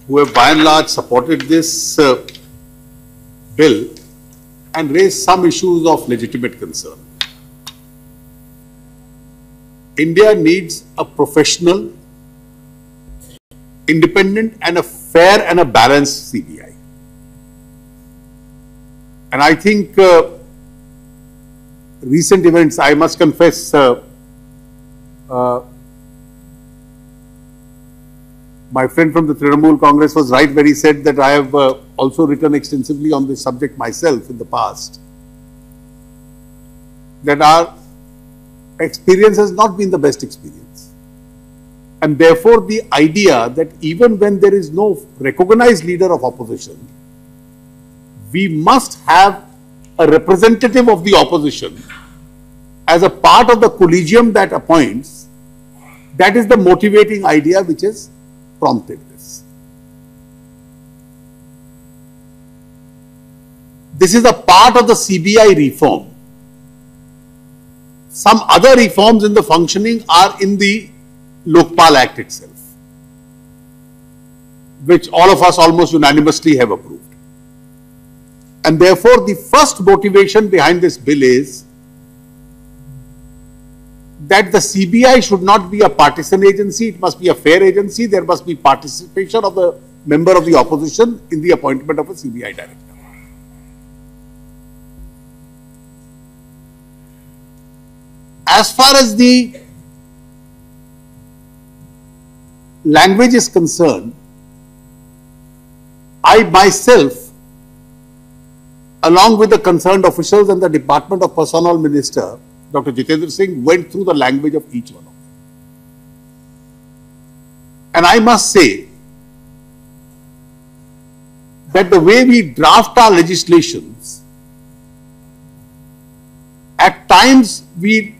who have by and large supported this bill and raised some issues of legitimate concern. India needs a professional, independent and a fair and a balanced CBI. And I think recent events, I must confess, my friend from the Trinamool Congress was right when he said that I have also written extensively on this subject myself in the past. That our experience has not been the best experience. And therefore, the idea that even when there is no recognized leader of opposition, we must have a representative of the opposition as a part of the collegium that appoints, that is the motivating idea which has prompted this. This is a part of the CBI reform. Some other reforms in the functioning are in the Lokpal Act itself, which all of us almost unanimously have approved. And therefore, the first motivation behind this bill is that the CBI should not be a partisan agency, it must be a fair agency, there must be participation of the member of the opposition in the appointment of a CBI director. As far as the language is concerned, I myself, along with the concerned officials and the Department of Personnel Minister, Dr. Jitendra Singh, went through the language of each one of them. And I must say that the way we draft our legislations, at times we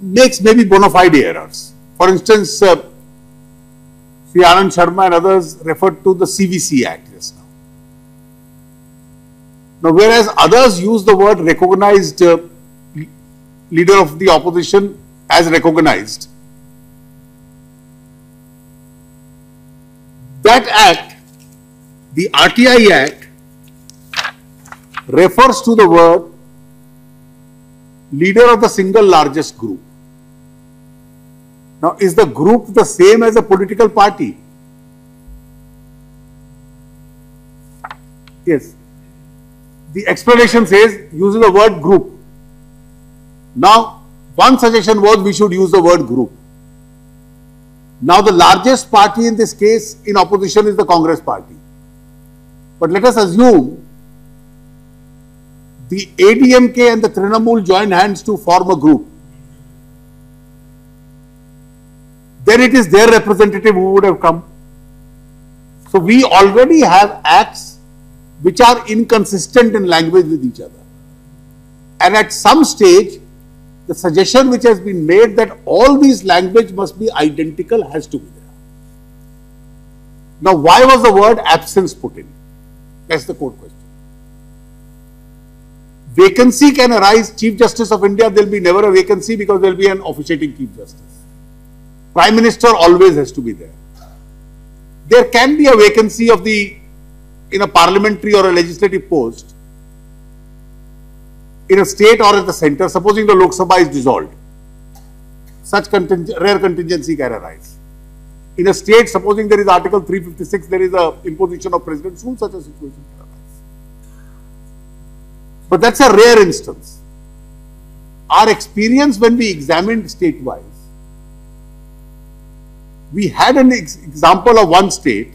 makes maybe bona fide errors. For instance, Sri Anand Sharma and others referred to the CVC Act just now. Now, whereas others use the word recognized leader of the opposition as recognized, that act, the RTI Act, refers to the word leader of the single largest group. Now, is the group the same as a political party? Yes. The explanation says, uses the word group. Now, one suggestion was we should use the word group. Now, the largest party in this case in opposition is the Congress party. But let us assume the ADMK and the Trinamool join hands to form a group. Then it is their representative who would have come. So we already have acts which are inconsistent in language with each other. And at some stage, the suggestion which has been made that all these language must be identical has to be there. Now, why was the word absence put in? That's the core question. Vacancy can arise. Chief Justice of India, there will be never a vacancy because there will be an officiating Chief Justice. Prime Minister always has to be there. There can be a vacancy of in a parliamentary or a legislative post in a state or at the center, supposing the Lok Sabha is dissolved. Such rare contingency can arise. In a state, supposing there is Article 356, there is a imposition of President's rule, such a situation can arise. But that's a rare instance. Our experience when we examined state-wise, we had an example of one state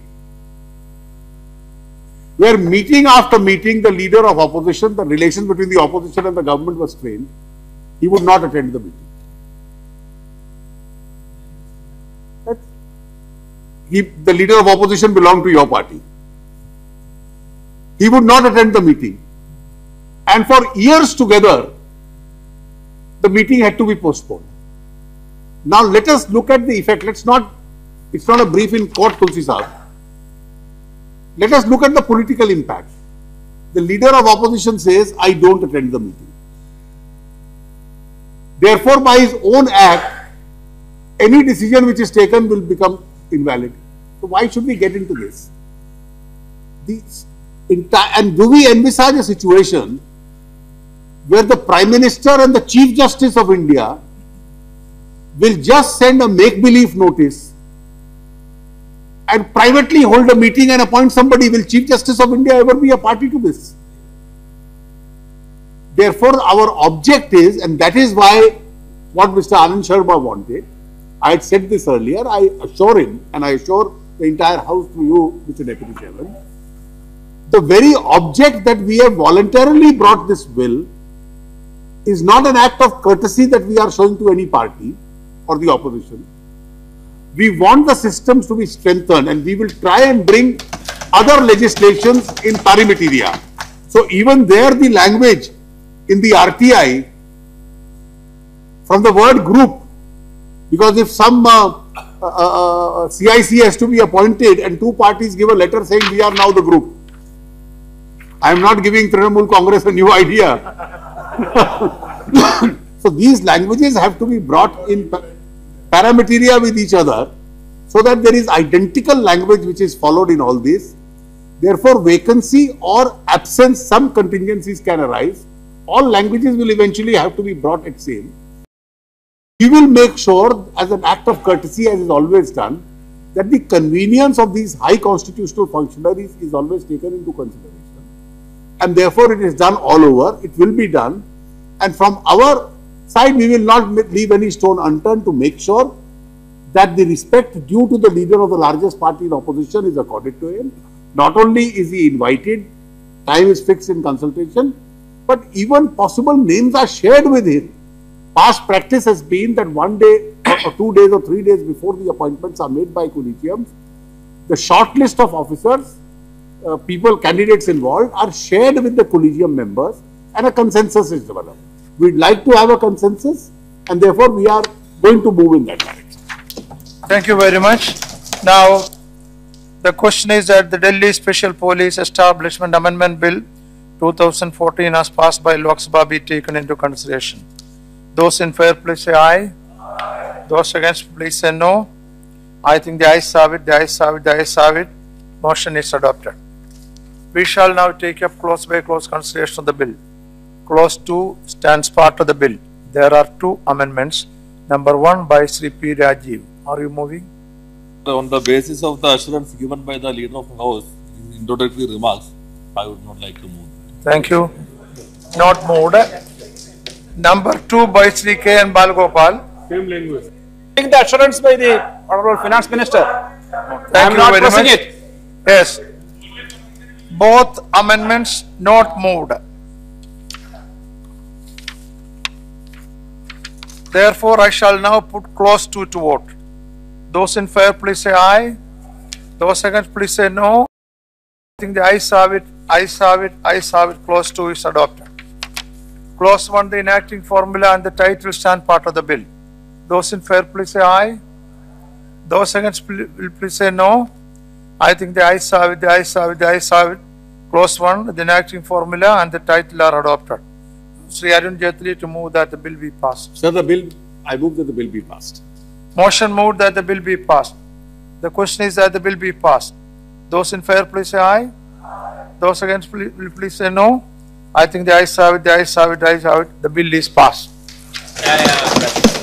where meeting after meeting, the leader of opposition, the relations between the opposition and the government was strained. He would not attend the meeting. The leader of opposition belonged to your party. He would not attend the meeting. And for years together, the meeting had to be postponed. Now let us look at the effect. It's not a brief in court, Tulsi Sahab. Let us look at the political impact. The leader of opposition says, I don't attend the meeting. Therefore, by his own act, any decision which is taken will become invalid. So why should we get into this? And do we envisage a situation where the Prime Minister and the Chief Justice of India will just send a make-believe notice and privately hold a meeting and appoint somebody? Will Chief Justice of India ever be a party to this? Therefore, our object is, and that is why what Mr. Anand Sharma wanted, I had said this earlier, I assure him and I assure the entire House to you, Mr. Deputy Chairman, the very object that we have voluntarily brought this bill is not an act of courtesy that we are showing to any party or the opposition. We want the systems to be strengthened and we will try and bring other legislations in pari materia. So even there the language in the RTI from the word group, because if some CIC has to be appointed and two parties give a letter saying we are now the group. I am not giving Trinamool Congress a new idea. So these languages have to be brought in paramateria with each other so that there is identical language which is followed in all this. Therefore, vacancy or absence, some contingencies can arise. All languages will eventually have to be brought at same. We will make sure, as an act of courtesy, as is always done, that the convenience of these high constitutional functionaries is always taken into consideration. And therefore, it is done all over. It will be done. And from our side, we will not leave any stone unturned to make sure that the respect due to the leader of the largest party in opposition is accorded to him. Not only is he invited, time is fixed in consultation, but even possible names are shared with him. Past practice has been that 1 day or 2 days or 3 days before the appointments are made by collegiums, the short list of officers, candidates involved are shared with the collegium members and a consensus is developed. We'd like to have a consensus and therefore we are going to move in that direction. Thank you very much. Now, the question is that the Delhi Special Police Establishment Amendment Bill 2014 as passed by Lok Sabha be taken into consideration. Those in favor, please say aye. Aye. Those against, please say no. I think the ayes have it, the ayes have it, the ayes have it. Motion is adopted. We shall now take up clause by clause consideration of the bill. Clause 2 stands part of the bill. There are two amendments. Number 1 by Sri P. Rajiv. Are you moving? On the basis of the assurance given by the leader of the House in introductory remarks, I would not like to move. Thank you. Not moved. Number 2 by Sri K. and Balgopal. Same language. Take the assurance by the Honorable Finance Minister. Thank I am you not very pressing much. it. Yes. Both amendments not moved. Therefore, I shall now put clause 2 to vote. Those in favor, please say aye. Those against, please say no. I think the ayes have it, ayes have it, ayes have it. Clause 2 is adopted. Clause 1, the enacting formula and the title stand part of the bill. Those in favor, please say aye. Those against, please say no. I think the ayes have it, the ayes have it, the ayes have it. Clause 1, the enacting formula and the title are adopted. Sri Arun Jaitley to move that the bill be passed. Sir, I move that the bill be passed. Motion moved that the bill be passed. The question is that the bill be passed. Those in favor, please say aye. Aye. Those against, please say no. I think the ayes have it, the ayes have it, the ayes have it. The bill is passed. Yeah.